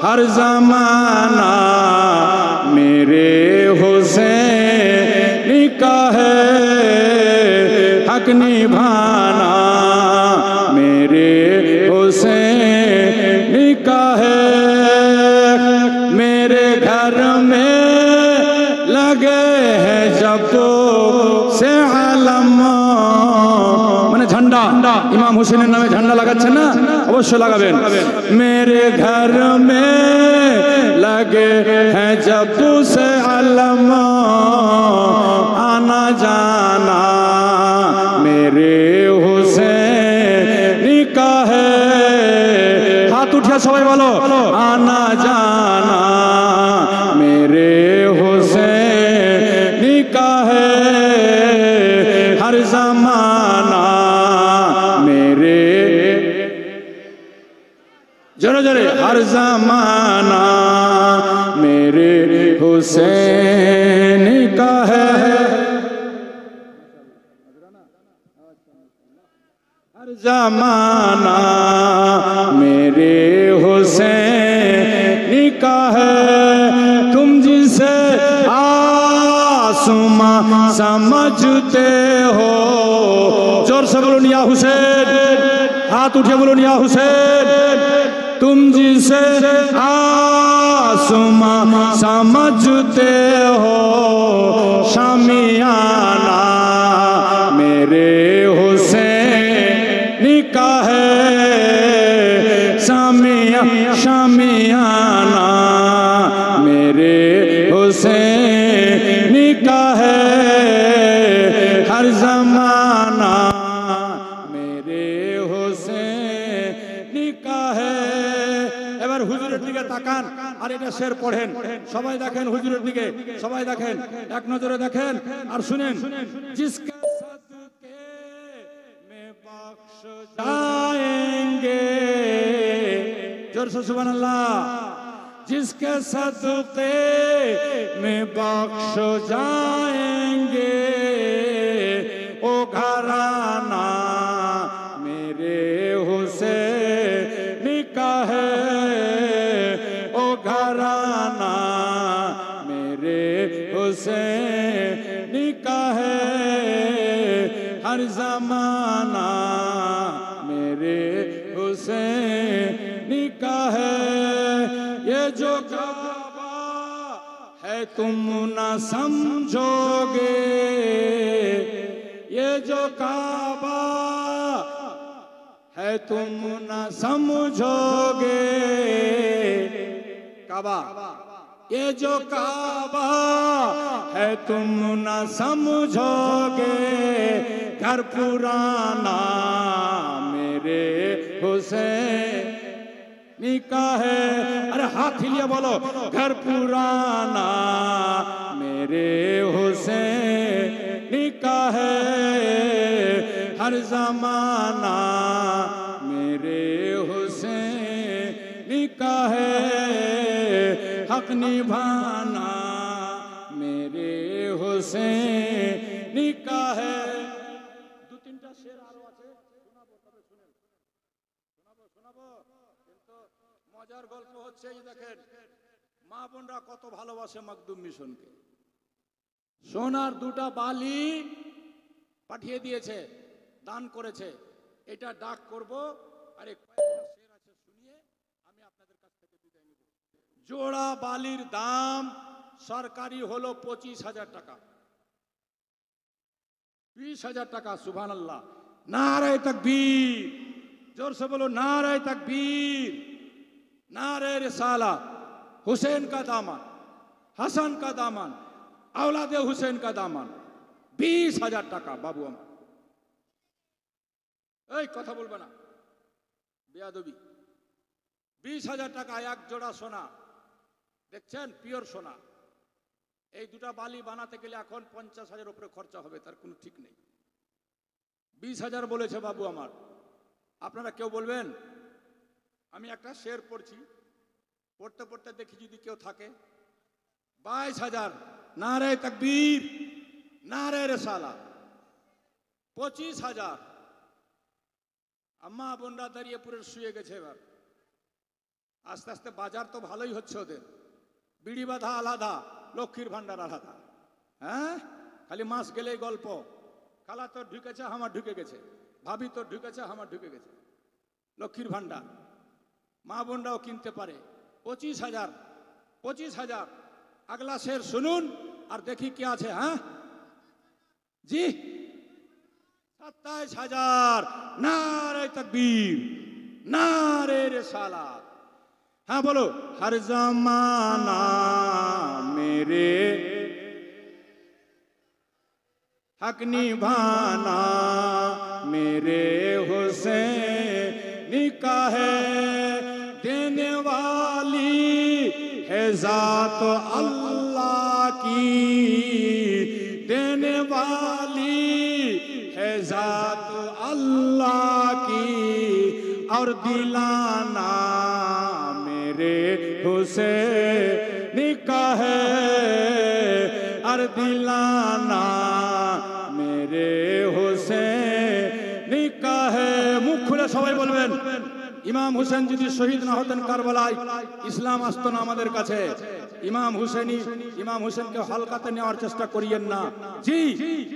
हर ज़माना मेरे हुसैन का है, हक निभाना मेरे हुसैन का है। मेरे घर में लगे हैं जब से आलम মানে ঝান্ডা ইমাম হুসেনের নামে ঝান্ডা লাগাচ্ছেন না, অবশ্যই লাগাবেন। मेरे घर में लगे हैं जब से आलम, आना जाना मेरे हुसैन का है। हाथ उठिए सबाई बोलो, आना जाना मेरे हुसैन का है। हर ज़माना मेरे जोरे जोरे, हर ज़माना मेरे हुसैन का है। हर ज़माना मेरे हुसैन का है। तुम जिसे आसमां समझते हो, जोर से बोलो या हुसैन, हाथ उठिए बोलो या हुसैन। तुम जिसे आसमां समझते हो, शामियाना मेरे हुसैन का है। शामियाना मेरे हुसैन का है। हर ज़माना मेरे हुसैन का है। এবার হুজুরের দিকে তাকান আর এটা শের পড়েন, সবাই দেখেন হুজুরের দিকে, সবাই দেখেন, এক নজরে দেখেন আর শুনেন। जिसके सदके में बख्श जाएंगे, जोर से सुभान अल्लाह। जिसके सदके में बख्श जाएंगे, ओ घराना मेरे हुसैन का है। ओ घराना मेरे हुसैन का है। हर ज़माना मेरे हुसैन का है। ये जो काबा है तुम न समझोगे, ये जो काबा है तुम न समझोगे। काबा, ये जो काबा है तुम न समझोगे। घर पुराना मेरे हुसैन का है। अरे हाथ हिलिए बोलो, घर पुराना मेरे हुसैन का है। हर ज़माना मेरे हुसैन का है। हक निभाना मेरे हुसैन का है। दो तीनटा शेर आरो আছে, শোনাবো, তবে শুনেন, শোনাবো কিন্তু মজার গল্প হচ্ছে। এই দেখেন মা বোনরা কত ভালোবাসে মাকদুম মিশনকে। সোনার দুটা বালি পাঠিয়ে দিয়েছে, দান করেছে। এটা ডাক করব আর কয়েকটা শের আছে শুনিয়ে আমি আপনাদের কাছ থেকে বিদায় নেব। জোড়া বালির দাম সরকারি হলো 25,000 টাকা, 20,000 টাকা। সুবহানাল্লাহ, नारे तकबीर, जोर से बोलो नारे तकबीर, नारे रिसाला। हुसैन का दामन, हसन का दामन, औलादे हुसैन का दामन, 20,000 টাকা। बाबू আমার এই কথা বলবে না, বেয়াদবি। 20,000 টাকা এক জোড়া সোনা, দেখছেন পিওর সোনা। এই দুটা বালি বানাতে গেলে এখন 50,000 উপরে খরচা হবে, তার কোনো ঠিক নেই। 20,000 বলেছে বাবু আমার। আপনারা কেউ বলবেন? আমি একটা শের পড়ছি, পড়তে পড়তে দেখি যদি কেউ থাকে। 22,000, নারে তকবীর, নারে রিসালা। 25,000। আম্মা বোনরা দাঁড়িয়ে পুরো শুয়ে গেছে। এবার আস্তে আস্তে বাজার তো ভালোই হচ্ছে ওদের, বিড়ি বাঁধা আলাদা, লক্ষ্মীর ভান্ডার আলাদা। হ্যাঁ, খালি মাস গেলেই গল্প, খালা তোর ঢুকেছে আমার ঢুকে গেছে, ভাবি তোর ঢুকেছে আমার ঢুকে গেছে। লক্ষ্মীর ভান্ডার মা বোনরাও কিনতে পারে। 25,000, 25,000। আগলা শের শুনুন আর দেখি কি আছে। হ্যাঁ জি, 27,000। নারে তাকবীর, नारे रिसालत। हाँ बोलो, हर जमाना मेरे हक निभाना, मेरे हुसैन का है देने वाली है जात अल्लाह की, देने वाली है जात अल्लाह की, और दिलाना मेरे हुसैन का है, और दिलाना मेरे हुसैन का है। मुख खुले सबाई बोलबेन, इमाम हुसैन যদি শহীদ না হতেন কারবালায়, ইসলাম আসতো না আমাদের কাছে। ইমাম হুসেনকে হালকাতে নেওয়ার চেষ্টা করিয়েন না। জি,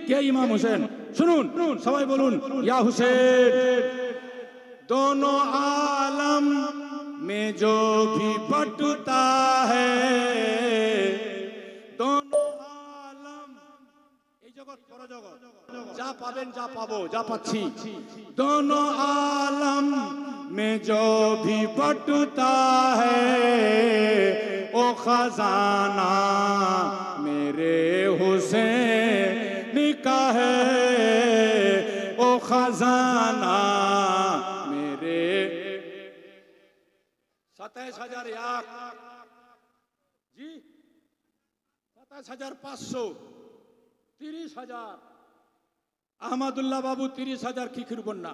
কে ইমাম হুসেন? শুনুন, সবাই বলুন, ইয়া হুসেন। दोनों आलम में जो भी बटता है, दोनों आलम, এই জগৎ পরজগৎ, যা পাবেন যা পাবো যা পাচ্ছি, दोनों आलम में जो भी बटता है, ओ खजाना मेरे हुसैन का है, ओ खजाना 27,001 জি, 27,500, 30,000 আহমদুল্লাহ বাবু, 30,000 খিখির বন্যা,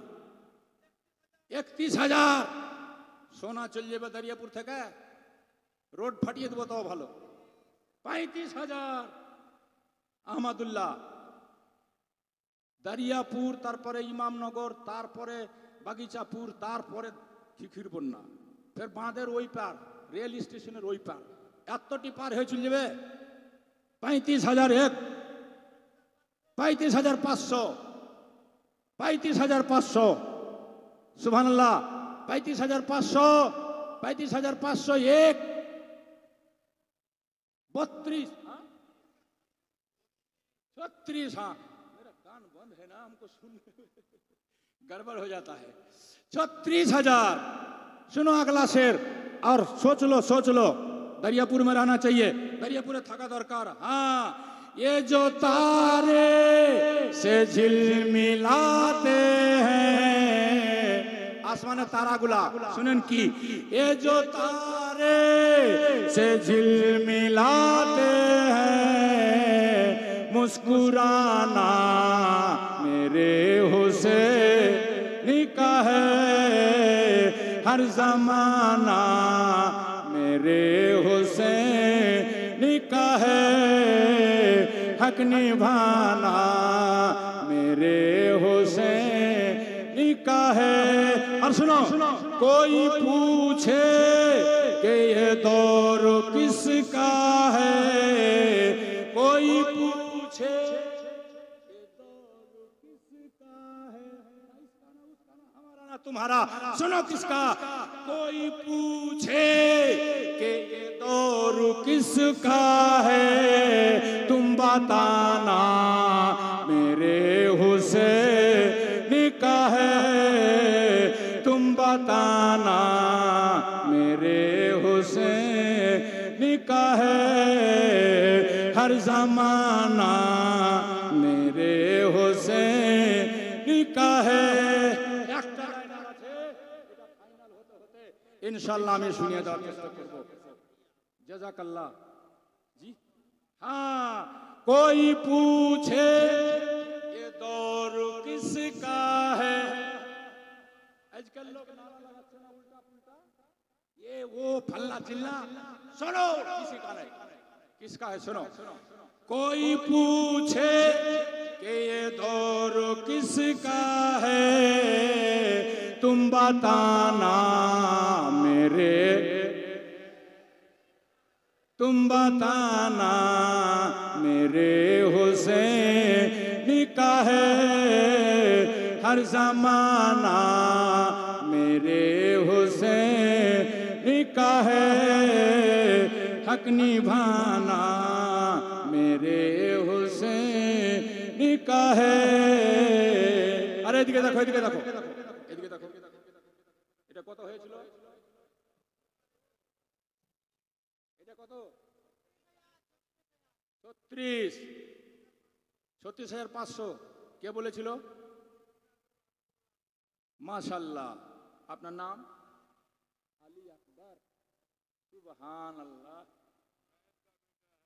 31,000 সোনা চলে যাবে দারিয়াপুর থেকে, রোড ফাটিয়ে দেবো তাও ভালো। 35,000 আহমদুল্লাহ, দারিয়াপুর, তারপরে ইমামনগর, তারপরে বাগিচাপুর, তারপরে খিখির বন্যা, ফের বাঁধের ওই পার, রেল স্টেশনের ওই পার, এতটি পার হয়ে চলে যাবে। 35,001, 35,500, 35,500, সুবহানাল্লাহ, 35,500, 35,501, 32, 36। हाँ, मेरा कान बंद है ना, हमको सुनने गड़बड़ हो जाता है। 36,000। सुनो अगला शेर, और सोच लो, दरियापुर में रहना चाहिए, दरियापुर थका दरकार। हाँ, ये जो तारे से झिलमिलाते हैं, आसमान तारा गुला सुनन की, ये जो तारे से झिलमिलाते हैं, मुस्कुराना मेरे हुसैन का है, हर जमाना मेरे हुसैन का है, हक निभाना मेरे हुसैन का है। और सुनो, कोई पूछे कि ये दौर किसका है, कोई पूछे तुम्हारा, सुनो किसका, कोई पूछे कि ये दौर किसका है, तुम बताना मेरे हुसैन का है, तुम बताना मेरे हुसैन का है, हर जमाना मेरे हुसैन का है। इंशाल्लाह मैं सुनिए देওয়ার চেষ্টা করব। জাযাকাল্লাহ जी। हाँ, कोई पूछे ये दौर किसका है, आजकल लोग नारा लगाते ना उल्टा पुल्टा, ये वो फल्ला चिल्ला, सुनो किसी का नहीं, किसका है सुनो। कोई पूछे कि ये दौर किसका है, तुम बताना मेरे तुम बताना मेरे हुसैन का है हर ज़माना मेरे हुसैन का है हक निभाना मेरे हुसैन का है। अरे এদিকে দেখো এদিকে দেখো এদিকে দেখো এটা কত হয়েছিল এটা কত 36,500 কে বলেছিল মাশাআল্লাহ আপনার নাম আলী আকবর সুবহানাল্লাহ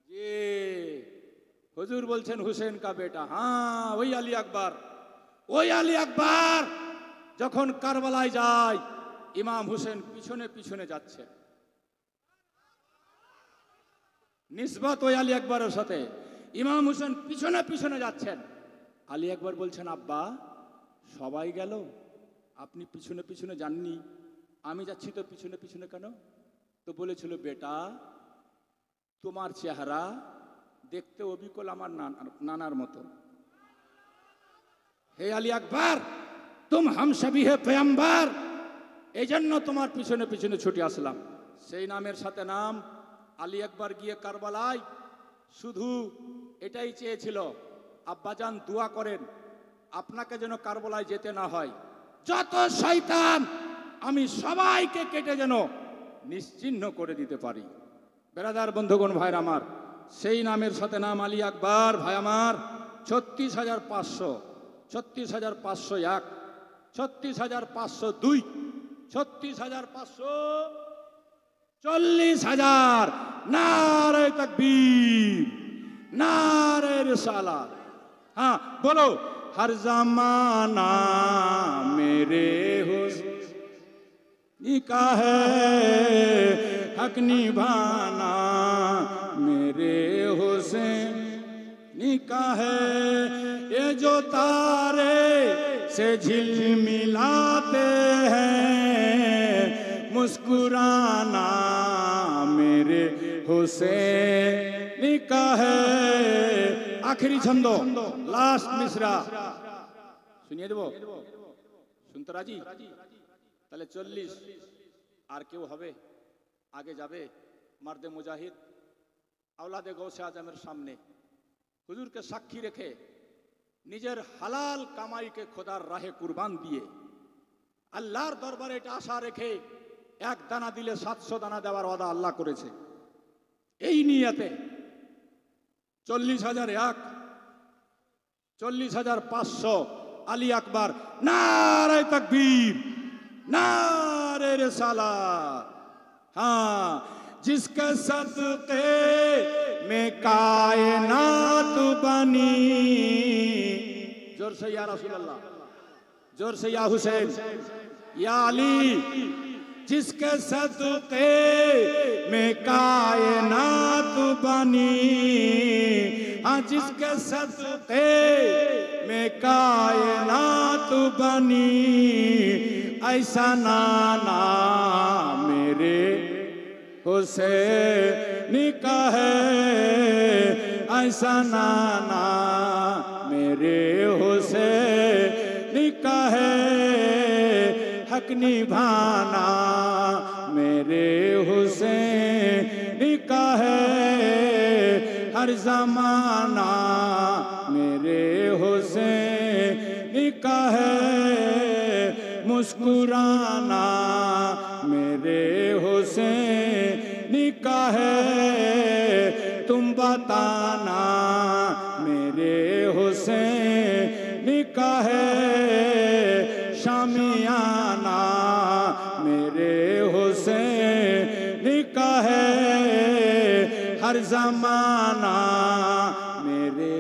जी हुजूर बोलছেন हुसैन का बेटा हाँ वही अली আকবর যখন কারবালায় যায় ইমাম হুসেন পিছনে পিছনে যাচ্ছে নিসবত ওই আলী আকবরের সাথে ইমাম হুসেন পিছনে পিছনে যাচ্ছেন আলী আকবর বলছেন আব্বা সবাই গেল আপনি পিছনে পিছনে যাননি আমি যাচ্ছি তো পিছনে পিছনে কেন তো বলেছিল বেটা তোমার চেহারা দেখতে অবিকল আমার নানার মতো হে আলী আকবর तुम हम सभी है पैगंबर एजন্য তোমার পিছনে পিছনে ছুটে আসলাম সেই নামের সাথে নাম আলী আকবর গিয়ে কারবালায় শুধু এটাই চেয়েছিল আব্বাজান দোয়া করেন আপনাকে যেন কারবালায় যেতে না হয় যত শয়তান আমি সবাইকে কেটে যেন নিশ্চিহ্ন করে দিতে পারি বেরাদার বন্ধুগণ ভাইরা আমার সেই নামের সাথে নাম আলী আকবর ভাই আমার 36,500 36,501 36,502 36,500 40,000 नारे तकबीर नारे रिसालत हाँ बोलो हर ज़माना मेरे हुस्न का है हक निभाना मेरे हुसैन का है ये जो तारे से झिलमिलाते हैं मुस्कुराना मेरे हुसैन का है। आखिरी छंदो लास्ट मिसरा सुनिए देबो শুনতে রাজি তাহলে 40 আর কেউ হবে আগে যাবে মার্দে মুজাহিদ আওলাদে গৌসে আজমের সামনে হুজুরকে সাক্ষী রেখে নিজের হালাল কামাইকে খোদার রাহে কুরবান দিয়ে আল্লাহর দরবারে এটা আশা রেখে এক দানা দিলে 700 দানা দেওয়ার ওয়াদা আল্লাহ করেছে এই নিয়তে 40,001 40,500 আলী আকবর নারে তাকবীর नारे रिसालत हाँ जिसके सदक़े में कायनात बनी जोर से या रसूल अल्लाह जोर से या हुसैन या अली जिसके सदक़े में कायनात बनी हाँ जिसके सदक़े में कायनात बनी ऐसा नाना मेरे हुसैन का है ऐसा नाना मेरे हुसैन का है हक निभाना मेरे हुसैन का है हर ज़माना मेरे हुसैन का है मुस्कुराना मेरे हुसैन का है तुम बताना मेरे हुसैन का है शामियाना मेरे हुसैन का है हर ज़माना मेरे